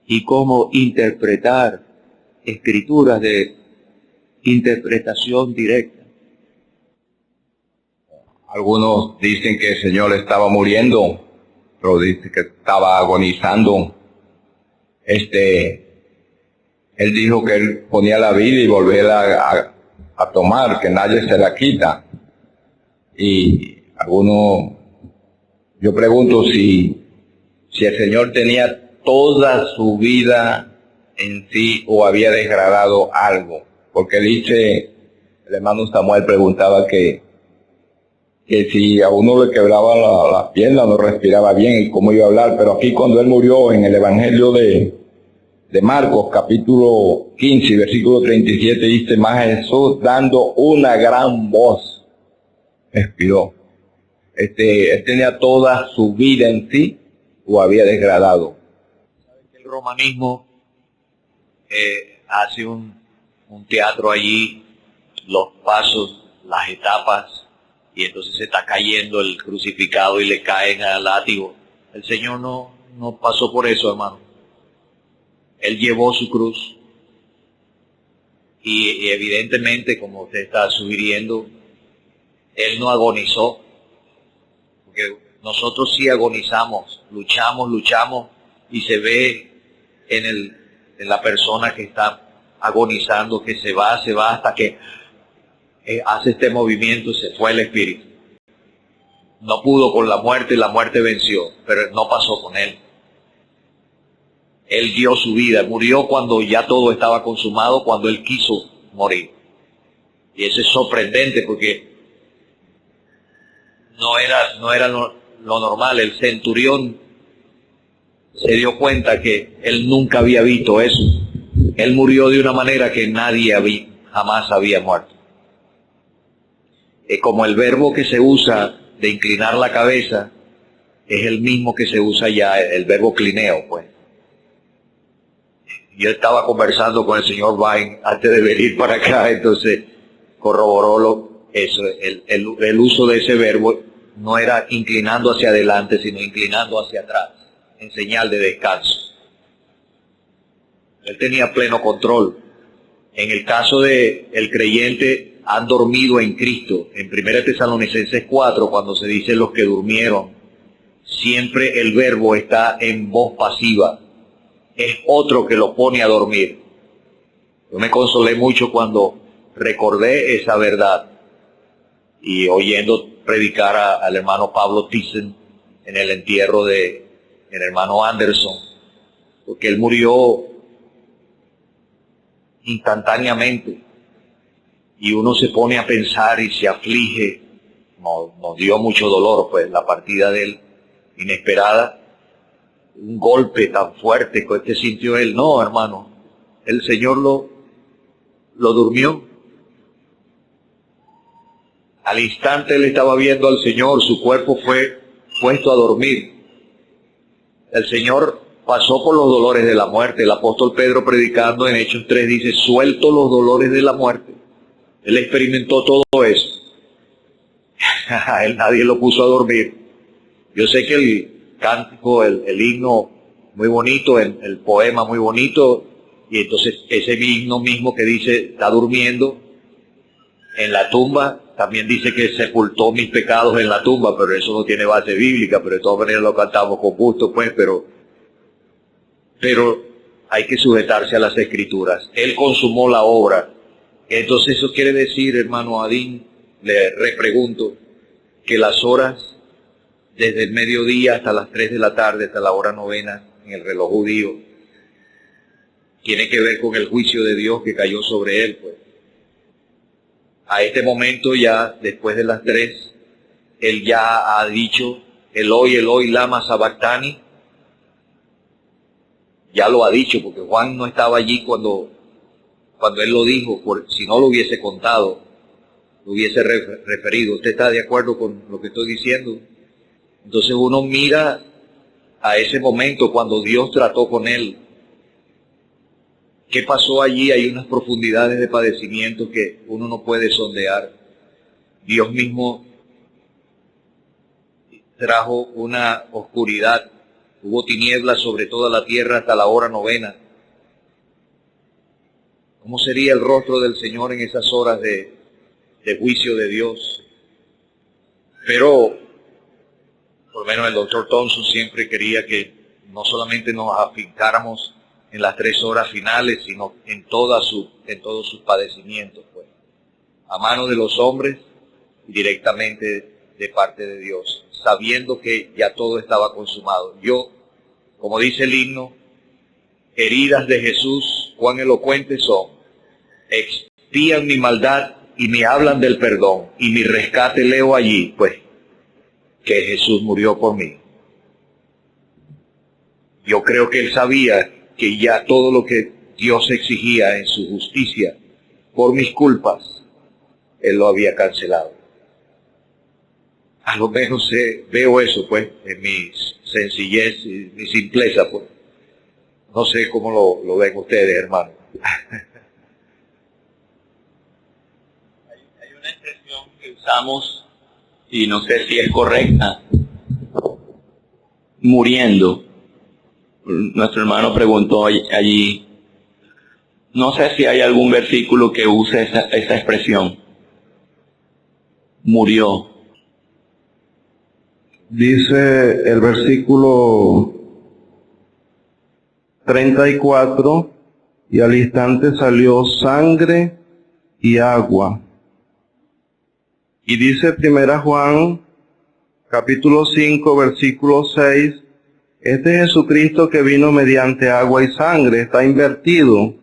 y cómo interpretar escrituras de interpretación directa. Algunos dicen que el Señor estaba muriendo, otros dicen que estaba agonizando. Él dijo que Él ponía la vida y volverla a tomar, que nadie se la quita. Y algunos, yo pregunto si el Señor tenía toda su vida en sí o había degradado algo. Porque dice, el hermano Samuel preguntaba que si a uno le quebraba la pierna, no respiraba bien y cómo iba a hablar. Pero aquí cuando Él murió en el Evangelio de Marcos, capítulo 15, versículo 37, dice, más Jesús dando una gran voz, expiró. Él tenía toda su vida en sí o había degradado. El romanismo hace un teatro allí, los pasos, las etapas, y entonces se está cayendo el crucificado y le caen al látigo. El Señor no pasó por eso, hermano. Él llevó su cruz y evidentemente, como usted está sugiriendo, Él no agonizó, porque nosotros sí agonizamos, luchamos y se ve en la persona que está agonizando, que se va hasta que hace este movimiento, se fue el espíritu. No pudo con la muerte venció, pero no pasó con él. Él dio su vida, murió cuando ya todo estaba consumado, cuando él quiso morir. Y eso es sorprendente porque no era lo normal. El centurión se dio cuenta que él nunca había visto eso. Él murió de una manera que nadie jamás había muerto. Como el verbo que se usa de inclinar la cabeza es el mismo que se usa ya, el verbo clineo, pues. Yo estaba conversando con el señor Vine antes de venir para acá, entonces corroboró eso. El uso de ese verbo no era inclinando hacia adelante, sino inclinando hacia atrás, en señal de descanso. Él tenía pleno control. En el caso de el creyente, han dormido en Cristo. En 1 Tesalonicenses 4, cuando se dice los que durmieron, siempre el verbo está en voz pasiva. Es otro que lo pone a dormir. Yo me consolé mucho cuando recordé esa verdad y oyendo predicar al hermano Pablo Thyssen en el entierro del hermano Anderson, porque él murió instantáneamente y uno se pone a pensar y se aflige. Nos dio mucho dolor, pues, la partida de él inesperada. Un golpe tan fuerte que sintió él. No, hermano, el Señor lo durmió. Al instante él estaba viendo al Señor, su cuerpo fue puesto a dormir. El Señor pasó por los dolores de la muerte. El apóstol Pedro, predicando en Hechos 3, dice, suelto los dolores de la muerte. Él experimentó todo eso. A él nadie lo puso a dormir. Yo sé que el cántico, el himno muy bonito, el poema muy bonito, y entonces ese himno mismo que dice, está durmiendo en la tumba, también dice que sepultó mis pecados en la tumba, pero eso no tiene base bíblica, pero de todas maneras lo cantamos con gusto, pues, pero hay que sujetarse a las Escrituras. Él consumó la obra. Entonces eso quiere decir, hermano Adín, le repregunto, que las horas desde el mediodía hasta las 3 de la tarde, hasta la hora novena en el reloj judío, tiene que ver con el juicio de Dios que cayó sobre él, pues. A este momento ya, después de las 3, él ya ha dicho, Eloi, Eloi, lama sabactani. Ya lo ha dicho, porque Juan no estaba allí cuando él lo dijo, si no lo hubiese contado, lo hubiese referido. ¿Usted está de acuerdo con lo que estoy diciendo? Entonces uno mira a ese momento cuando Dios trató con él. ¿Qué pasó allí? Hay unas profundidades de padecimiento que uno no puede sondear. Dios mismo trajo una oscuridad. Hubo tinieblas sobre toda la tierra hasta la hora novena. ¿Cómo sería el rostro del Señor en esas horas de juicio de Dios? Pero por lo menos el doctor Thompson siempre quería que no solamente nos afincáramos en las 3 horas finales, sino en todos sus padecimientos, pues, a mano de los hombres y directamente de parte de Dios, sabiendo que ya todo estaba consumado. Yo, como dice el himno, heridas de Jesús, cuán elocuentes son, expían mi maldad y me hablan del perdón, y mi rescate leo allí, pues, que Jesús murió por mí. Yo creo que él sabía que ya todo lo que Dios exigía en su justicia por mis culpas, él lo había cancelado. A lo menos veo eso, pues, en mi sencillez y mi simpleza, pues. No sé cómo lo ven ustedes, hermano. Hay una expresión que usamos, y no sé si es correcta, muriendo. Nuestro hermano preguntó allí, no sé si hay algún versículo que use esa expresión. Murió. Dice el versículo 34, y al instante salió sangre y agua. Y dice 1 Juan, capítulo 5, versículo 6, este Jesucristo que vino mediante agua y sangre, está invertido.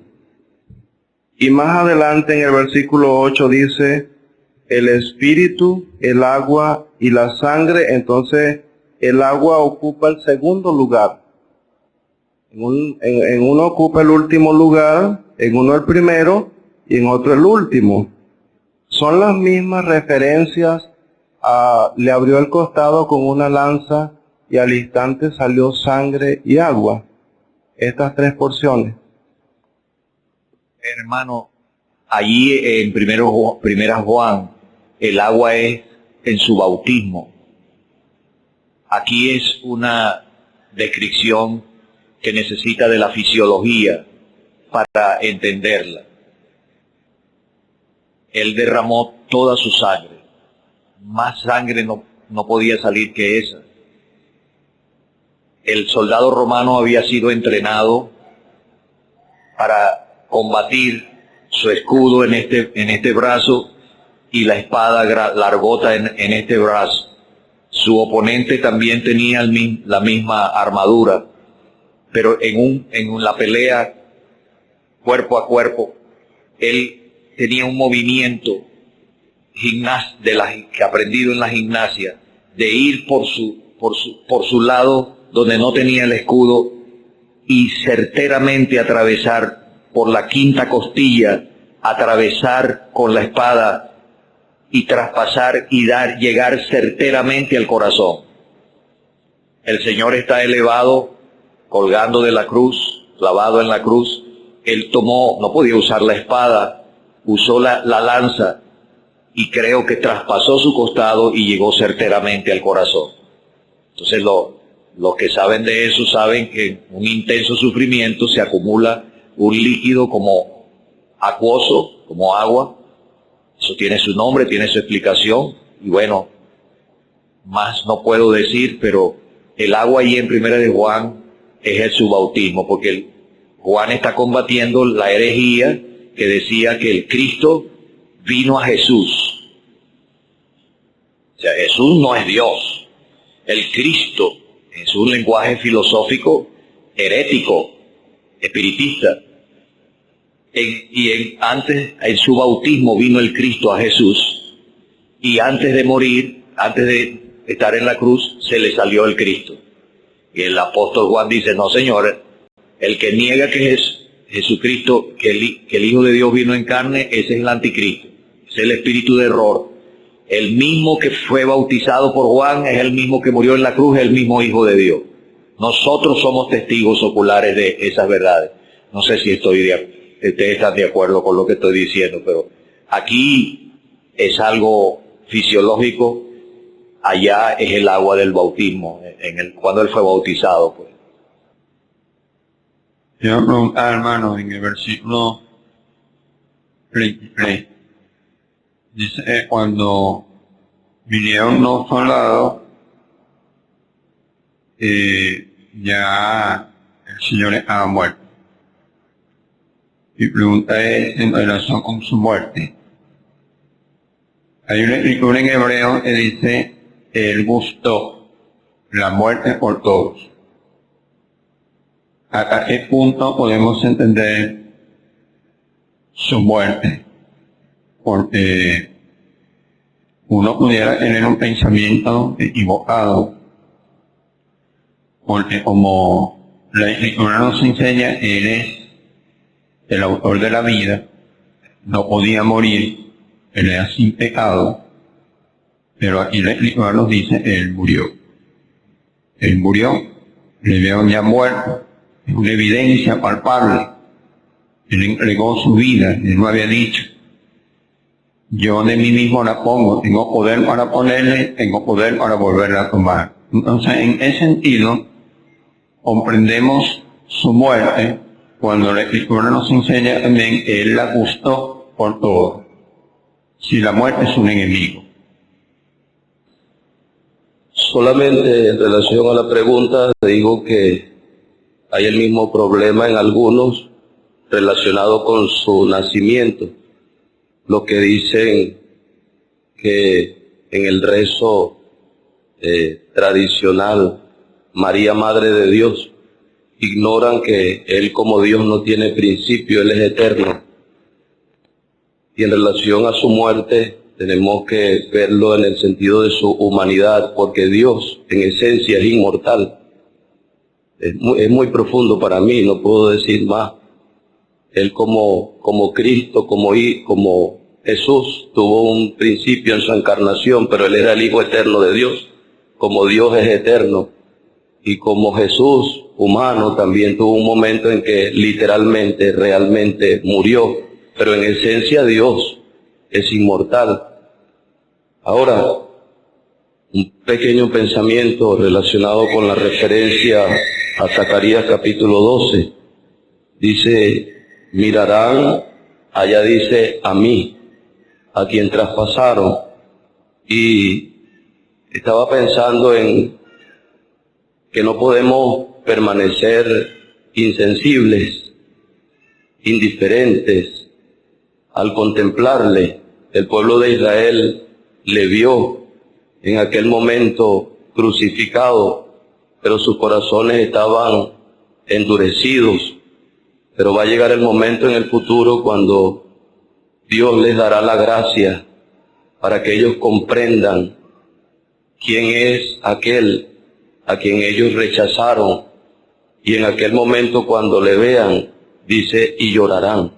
Y más adelante en el versículo 8 dice, el espíritu, el agua y la sangre. Entonces el agua ocupa el segundo lugar. En uno ocupa el último lugar, en uno el primero y en otro el último. Son las mismas referencias a le abrió el costado con una lanza y al instante salió sangre y agua. Estas tres porciones. Hermano, allí en primera Juan, el agua es en su bautismo. Aquí es una descripción que necesita de la fisiología para entenderla. Él derramó toda su sangre. Más sangre no podía salir que esa. El soldado romano había sido entrenado para combatir su escudo en este brazo y la espada largota en este brazo. Su oponente también tenía la misma armadura, pero en la pelea cuerpo a cuerpo, él tenía un movimiento que aprendido en la gimnasia, de ir por su lado donde no tenía el escudo y certeramente atravesar por la quinta costilla, atravesar con la espada y traspasar y llegar certeramente al corazón. El Señor está elevado, colgando de la cruz, clavado en la cruz. Él no podía usar la espada, usó la lanza y creo que traspasó su costado y llegó certeramente al corazón. Entonces los que saben de eso saben que en un intenso sufrimiento se acumula un líquido como acuoso, como agua. Eso tiene su nombre, tiene su explicación, y bueno, más no puedo decir, pero el agua ahí en 1 Juan es su bautismo, porque Juan está combatiendo la herejía que decía que el Cristo vino a Jesús. O sea, Jesús no es Dios. El Cristo es un lenguaje filosófico herético, espiritista. Antes, en su bautismo vino el Cristo a Jesús, y antes de morir, antes de estar en la cruz, se le salió el Cristo. Y el apóstol Juan dice, no señor, el que niega que es Jesucristo, que el Hijo de Dios vino en carne, ese es el anticristo, es el espíritu de error. El mismo que fue bautizado por Juan es el mismo que murió en la cruz, es el mismo Hijo de Dios. Nosotros somos testigos oculares de esas verdades. No sé si ustedes están de acuerdo con lo que estoy diciendo, pero aquí es algo fisiológico, allá es el agua del bautismo, cuando él fue bautizado, pues. Yo preguntaba, hermano, en el versículo 33, dice, cuando vinieron los soldados, ya el Señor estaba muerto. Mi pregunta es en relación con su muerte. Hay una escritura en hebreo que dice, Él gustó la muerte por todos. ¿Hasta qué punto podemos entender su muerte? Porque uno pudiera tener un pensamiento equivocado, porque como la escritura nos enseña, Él es el autor de la vida, no podía morir, Él era sin pecado, pero aquí la escritura nos dice, Él murió. Él murió, le vieron ya muerto, es una evidencia palpable. Él entregó su vida, Él no había dicho, yo de mí mismo la pongo, tengo poder para ponerle, tengo poder para volverla a tomar. Entonces, en ese sentido, comprendemos su muerte cuando la escritura nos enseña también que Él la gustó por todo. Si la muerte es un enemigo. Solamente en relación a la pregunta digo que hay el mismo problema en algunos relacionado con su nacimiento. Lo que dicen que en el rezo tradicional, María Madre de Dios, ignoran que Él como Dios no tiene principio, Él es eterno. Y en relación a su muerte tenemos que verlo en el sentido de su humanidad, porque Dios en esencia es inmortal. Es muy profundo para mí, no puedo decir más. Él como Cristo, como Jesús, tuvo un principio en su encarnación, pero Él era el Hijo eterno de Dios, como Dios es eterno. Y como Jesús, humano, también tuvo un momento en que literalmente, realmente murió, pero en esencia Dios es inmortal. Ahora, un pequeño pensamiento relacionado con la referencia a Zacarías capítulo 12. Dice, mirarán, allá dice, a mí, a quien traspasaron. Y estaba pensando en que no podemos permanecer insensibles, indiferentes, al contemplarle. El pueblo de Israel le vio en aquel momento crucificado, pero sus corazones estaban endurecidos. Pero va a llegar el momento en el futuro cuando Dios les dará la gracia para que ellos comprendan quién es aquel a quien ellos rechazaron. Y en aquel momento cuando le vean, dice, y llorarán,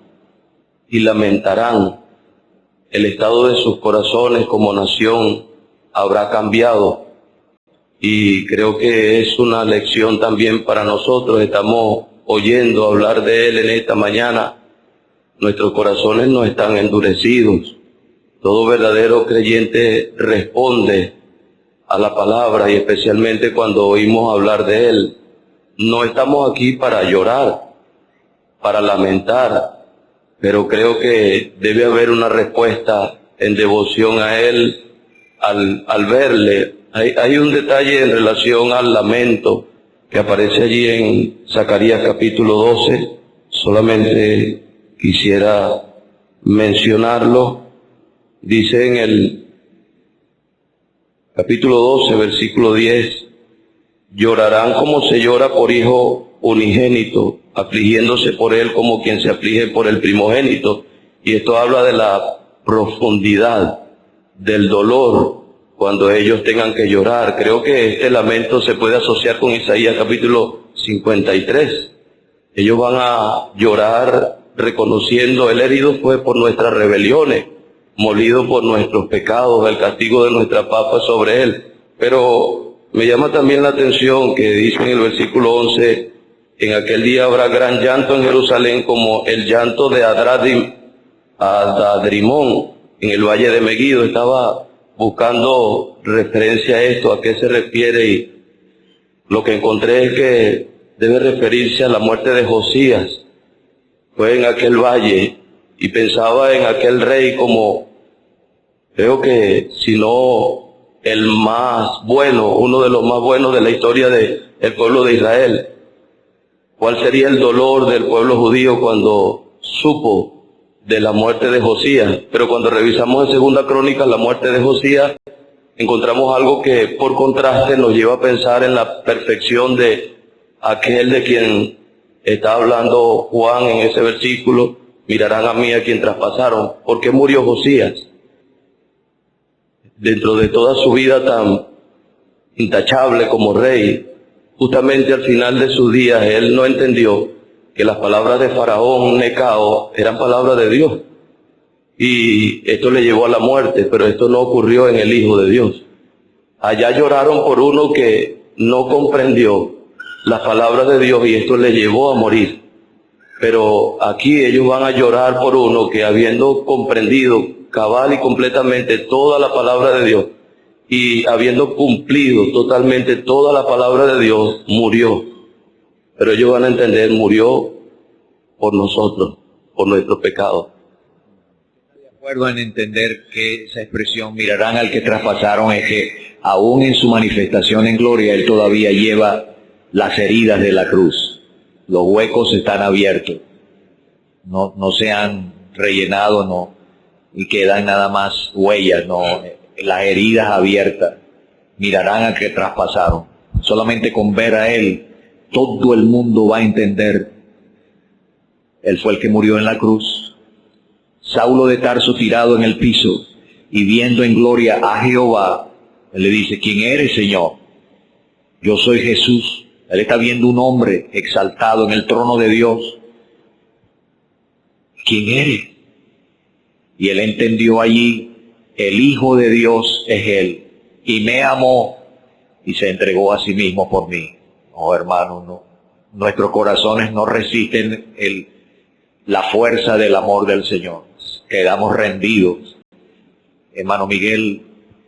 y lamentarán. El estado de sus corazones como nación habrá cambiado. Y creo que es una lección también para nosotros. Estamos oyendo hablar de Él en esta mañana. Nuestros corazones no están endurecidos. Todo verdadero creyente responde a la palabra, y especialmente cuando oímos hablar de Él. No estamos aquí para llorar, para lamentar, pero creo que debe haber una respuesta en devoción a Él al verle. Hay un detalle en relación al lamento que aparece allí en Zacarías capítulo 12, solamente quisiera mencionarlo. Dice en el capítulo 12, versículo 10, llorarán como se llora por hijo unigénito, afligiéndose por él como quien se aflige por el primogénito. Y esto habla de la profundidad del dolor cuando ellos tengan que llorar. Creo que este lamento se puede asociar con Isaías capítulo 53. Ellos van a llorar reconociendo, el herido fue por nuestras rebeliones, molido por nuestros pecados, el castigo de nuestra paz fue sobre él. Pero me llama también la atención que dice en el versículo 11, en aquel día habrá gran llanto en Jerusalén como el llanto de Adadrimón en el valle de Megiddo. Estaba buscando referencia a esto, a qué se refiere, y lo que encontré es que debe referirse a la muerte de Josías. Fue en aquel valle, y pensaba en aquel rey como, creo que si no el más bueno, uno de los más buenos de la historia del pueblo de Israel. ¿Cuál sería el dolor del pueblo judío cuando supo de la muerte de Josías? Pero cuando revisamos en Segunda Crónicas la muerte de Josías, encontramos algo que por contraste nos lleva a pensar en la perfección de aquel de quien está hablando Juan en ese versículo. Mirarán a mí a quien traspasaron. ¿Por qué murió Josías? Dentro de toda su vida tan intachable como rey, justamente al final de sus días, él no entendió que las palabras de Faraón Necao eran palabras de Dios. Y esto le llevó a la muerte, pero esto no ocurrió en el Hijo de Dios. Allá lloraron por uno que no comprendió las palabras de Dios y esto le llevó a morir. Pero aquí ellos van a llorar por uno que, habiendo comprendido cabal y completamente toda la palabra de Dios y habiendo cumplido totalmente toda la palabra de Dios, murió. Pero ellos van a entender, murió por nosotros, por nuestros pecados. acuerdo en entender que esa expresión mirarán al que traspasaron es que aún en su manifestación en gloria él todavía lleva las heridas de la cruz. Los huecos están abiertos, no se han rellenado, no, y quedan nada más huellas, no, las heridas abiertas. Mirarán al que traspasaron. Solamente con ver a él, todo el mundo va a entender. Él fue el que murió en la cruz. Saulo de Tarso tirado en el piso y viendo en gloria a Jehová, él le dice, ¿quién eres, Señor? Yo soy Jesús. Él está viendo un hombre exaltado en el trono de Dios. ¿Quién eres? Y él entendió allí, el Hijo de Dios es él, y me amó y se entregó a sí mismo por mí. No, hermano, no. Nuestros corazones no resisten la fuerza del amor del Señor. Quedamos rendidos. Hermano Miguel,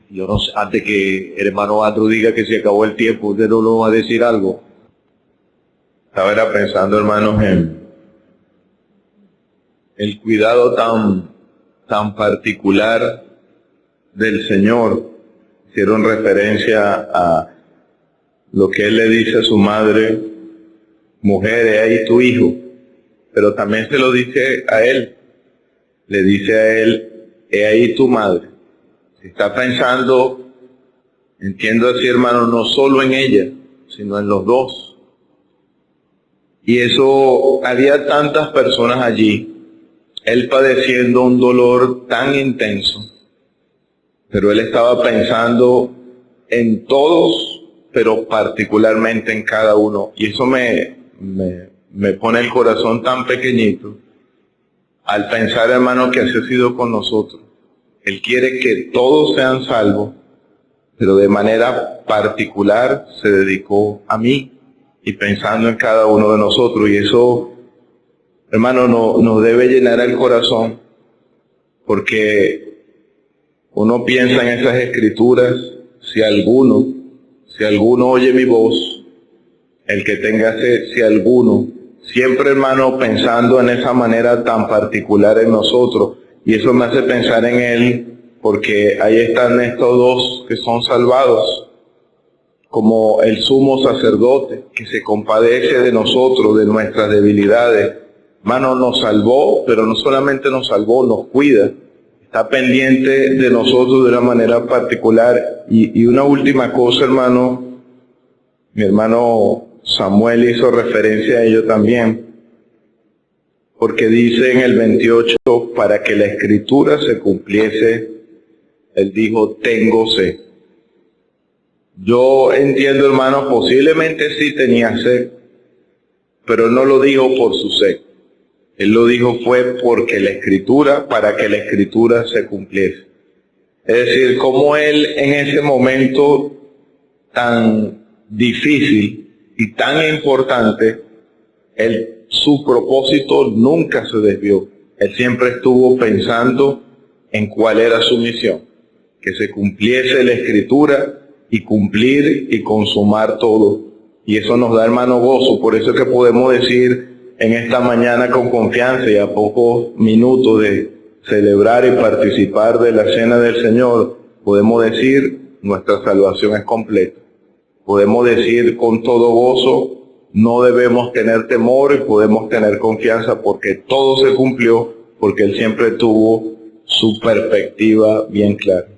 yo no sé, antes que el hermano Andrew diga que se acabó el tiempo, ¿usted no lo va a decir algo? Estaba pensando, hermanos, en el cuidado tan particular del Señor. Hicieron referencia a lo que Él le dice a su madre, mujer, he ahí tu hijo, pero también se lo dice a Él, le dice a Él, he ahí tu madre. Si está pensando, entiendo así, hermano, no solo en ella, sino en los dos. Y eso, había tantas personas allí, Él padeciendo un dolor tan intenso, pero Él estaba pensando en todos, pero particularmente en cada uno. Y eso me pone el corazón tan pequeñito al pensar, hermano, que así ha sido con nosotros. Él quiere que todos sean salvos, pero de manera particular se dedicó a mí y pensando en cada uno de nosotros. Y eso, hermano, nos debe llenar el corazón, porque uno piensa en esas escrituras, si alguno oye mi voz, el que tenga sed, si alguno, siempre, hermano, pensando en esa manera tan particular en nosotros, y eso me hace pensar en Él, porque ahí están estos dos que son salvados, como el sumo sacerdote, que se compadece de nosotros, de nuestras debilidades. Hermano, nos salvó, pero no solamente nos salvó, nos cuida. Está pendiente de nosotros de una manera particular. Y una última cosa, hermano, mi hermano Samuel hizo referencia a ello también, porque dice en el 28, para que la escritura se cumpliese, él dijo, tengo sed. Yo entiendo, hermano, posiblemente sí tenía sed, pero no lo dijo por su sed. Él lo dijo fue porque la escritura, para que la escritura se cumpliese. Es decir, como él en ese momento tan difícil y tan importante, su propósito nunca se desvió. Él siempre estuvo pensando en cuál era su misión, que se cumpliese la escritura y cumplir y consumar todo. Y eso nos da, hermano, gozo. Por eso es que podemos decir en esta mañana con confianza y a pocos minutos de celebrar y participar de la cena del Señor, podemos decir, nuestra salvación es completa. Podemos decir con todo gozo, no debemos tener temor y podemos tener confianza porque todo se cumplió, porque Él siempre tuvo su perspectiva bien clara.